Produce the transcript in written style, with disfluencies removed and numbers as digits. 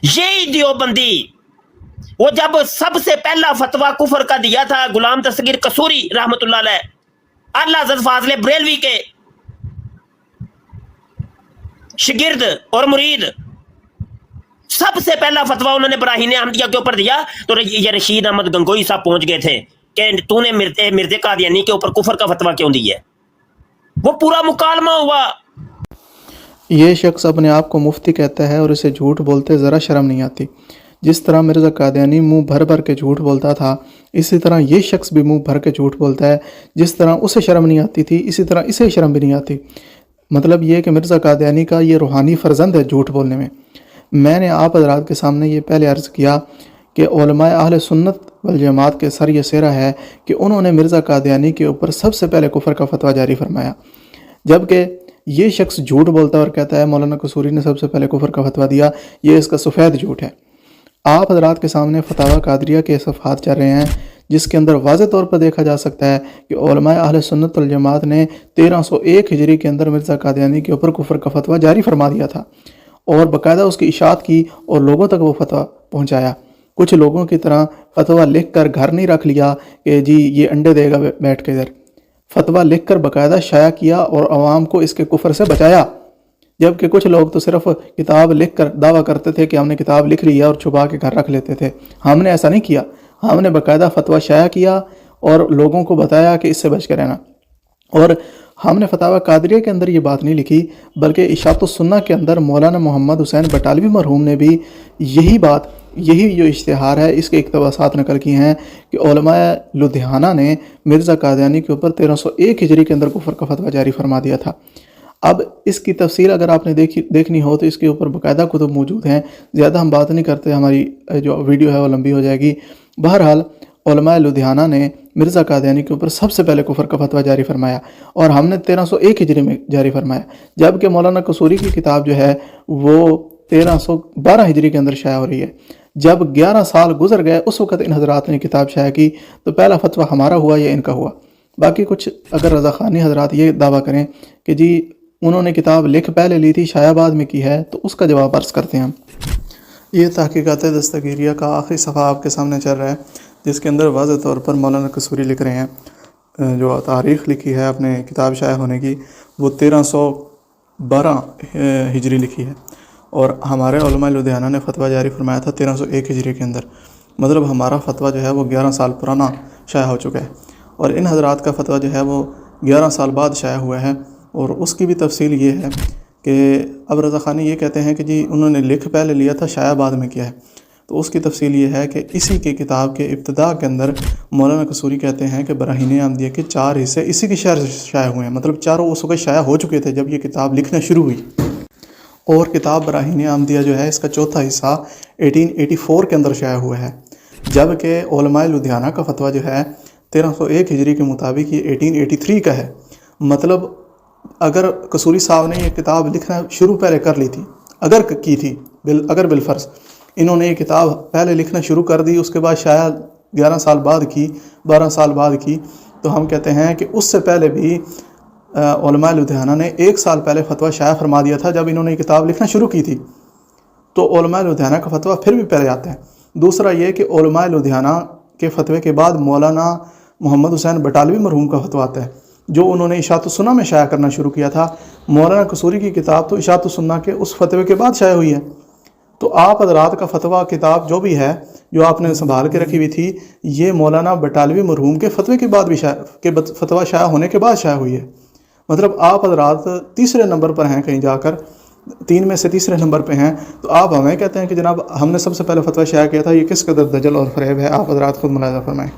یہی دیوبندی وہ جب سب سے پہلا فتویٰ کفر کا دیا تھا غلام دستگیر قصوری رحمۃ اللہ علیہ، اعلی حضرت فاضل بریلوی کے شگرد اور مرید، سب سے پہلا فتویٰ انہوں نے براہین احمدیہ کے اوپر دیا تو یہ رشید احمد گنگوئی صاحب پہنچ گئے تھے کہ تو نے مرزا قادیانی کے اوپر کفر کا فتویٰ کیوں دیا ہے؟ وہ پورا مکالمہ ہوا۔ یہ شخص اپنے آپ کو مفتی کہتا ہے اور اسے جھوٹ بولتے ذرا شرم نہیں آتی۔ جس طرح مرزا قادیانی منہ بھر بھر کے جھوٹ بولتا تھا، اسی طرح یہ شخص بھی منہ بھر کے جھوٹ بولتا ہے۔ جس طرح اسے شرم نہیں آتی تھی، اسی طرح اسے شرم بھی نہیں آتی۔ مطلب یہ کہ مرزا قادیانی کا یہ روحانی فرزند ہے جھوٹ بولنے میں۔ میں نے آپ حضرات کے سامنے یہ پہلے عرض کیا کہ علماء اہل سنت والجماعت کے سر یہ سہرا ہے کہ انہوں نے مرزا قادیانی کے اوپر سب سے پہلے کفر کا فتویٰ جاری فرمایا، جبکہ یہ شخص جھوٹ بولتا اور کہتا ہے مولانا قصوری نے سب سے پہلے کفر کا فتویٰ دیا۔ یہ اس کا سفید جھوٹ ہے۔ آپ حضرات کے سامنے فتاوی قادریہ کے صفحات چل رہے ہیں، جس کے اندر واضح طور پر دیکھا جا سکتا ہے کہ علماء اہل سنت والجماعت نے 1301 ہجری کے اندر مرزا قادیانی کے اوپر کفر کا فتویٰ جاری فرما دیا تھا اور باقاعدہ اس کی اشاعت کی اور لوگوں تک وہ فتویٰ پہنچایا۔ کچھ لوگوں کی طرح فتویٰ لکھ کر گھر نہیں رکھ لیا کہ جی یہ انڈے دے گا بیٹھ کے ادھر، فتویٰ لکھ کر باقاعدہ شائع کیا اور عوام کو اس کے کفر سے بچایا۔ جبکہ کچھ لوگ تو صرف کتاب لکھ کر دعویٰ کرتے تھے کہ ہم نے کتاب لکھ لی ہے اور چھپا کے گھر رکھ لیتے تھے۔ ہم نے ایسا نہیں کیا، ہم نے باقاعدہ فتویٰ شائع کیا اور لوگوں کو بتایا کہ اس سے بچ کے رہنا۔ اور ہم نے فتاوی قادریہ کے اندر یہ بات نہیں لکھی، بلکہ اشاعت السنہ کے اندر مولانا محمد حسین بٹالوی مرحوم نے بھی یہی بات، یہی جو اشتہار ہے، اس کے اقتباسات نقل کی ہیں کہ علماء لدھیانہ نے مرزا قادیانی کے اوپر 1301 ہجری کے اندر کفر کا فتویٰ جاری فرما دیا تھا۔ اب اس کی تفصیل اگر آپ نے دیکھنی ہو تو اس کے اوپر باقاعدہ کتب موجود ہیں، زیادہ ہم بات نہیں کرتے، ہماری جو ویڈیو ہے وہ لمبی ہو جائے گی۔ بہرحال علماء لدھیانہ نے مرزا قادیانی کے اوپر سب سے پہلے کفر کا فتویٰ جاری فرمایا اور ہم نے 1301 ہجری میں جاری فرمایا، جبکہ مولانا قصوری کی کتاب جو ہے وہ 1312 ہجری کے اندر شائع ہو رہی ہے۔ جب 11 سال گزر گئے اس وقت ان حضرات نے کتاب شائع کی تو پہلا فتویٰ ہمارا ہوا یا ان کا ہوا؟ باقی کچھ اگر رضا خانی حضرات یہ دعویٰ کریں کہ جی انہوں نے کتاب لکھ پہلے لی تھی شائع بعد میں کی ہے، تو اس کا جواب عرض کرتے ہیں ہم۔ یہ تحقیقات دستگیریہ کا آخری صفحہ آپ کے سامنے چل رہا ہے، جس کے اندر واضح طور پر مولانا قصوری لکھ رہے ہیں، جو تاریخ لکھی ہے اپنے کتاب شائع ہونے کی وہ 1312 ہجری لکھی ہے، اور ہمارے علماء لدھیانہ نے فتویٰ جاری فرمایا تھا 1301 ہجری کے اندر۔ مطلب ہمارا فتویٰ جو ہے وہ 11 سال پرانا شائع ہو چکا ہے، اور ان حضرات کا فتویٰ جو ہے وہ 11 سال بعد شائع ہوا ہے۔ اور اس کی بھی تفصیل یہ ہے کہ اب رضا خانی یہ کہتے ہیں کہ جی انہوں نے لکھ پہلے لیا تھا شائع بعد میں کیا ہے، تو اس کی تفصیل یہ ہے کہ اسی کے کتاب کے ابتداء کے اندر مولانا قصوری کہتے ہیں کہ براہین احمدیہ کے 4 حصے اسی کی شرح سے شائع ہوئے ہیں، مطلب چاروں اس وقت شائع ہو چکے تھے جب یہ کتاب لکھنا شروع ہوئی، اور کتاب براہین احمدیہ جو ہے اس کا چوتھا حصہ 1884 کے اندر شائع ہوا ہے، جبکہ علماء لدھیانہ کا فتویٰ جو ہے 1301 ہجری کے مطابق یہ 1883 کا ہے۔ مطلب اگر قصوری صاحب نے یہ کتاب لکھنا شروع پہلے کر لی تھی، اگر کی تھی، اگر بالفرض انہوں نے یہ کتاب پہلے لکھنا شروع کر دی، اس کے بعد شاید 11 سال بعد کی، 12 سال بعد کی، تو ہم کہتے ہیں کہ اس سے پہلے بھی علماء لدھیانہ نے 1 سال پہلے فتویٰ شائع فرما دیا تھا جب انہوں نے یہ کتاب لکھنا شروع کی تھی، تو علماء لدھیانہ کا فتویٰ پھر بھی پہلے آتا ہے۔ دوسرا یہ کہ علماء لدھیانہ کے فتوے کے بعد مولانا محمد حسین بٹالوی مرحوم کا فتویٰ آتا ہے، جو انہوں نے اشاعت السنہ میں شائع کرنا شروع کیا تھا۔ مولانا قصوری کی کتاب تو اشاعت السنہ کے اس فتوے کے بعد شائع ہوئی ہے، تو آپ حضرات کا فتویٰ کتاب جو بھی ہے جو آپ نے سنبھال کے رکھی ہوئی تھی، یہ مولانا بٹالوی مرحوم کے فتوے کے بعد بھی فتویٰ شائع ہونے کے بعد شائع ہوئی ہے۔ مطلب آپ حضرات تیسرے نمبر پر ہیں، کہیں جا کر 3 میں سے تیسرے نمبر پہ ہیں، تو آپ ہمیں کہتے ہیں کہ جناب ہم نے سب سے پہلے فتویٰ شائع کیا تھا۔ یہ کس قدر دجل اور فریب ہے، آپ حضرات خود ملاحظہ فرمائیں۔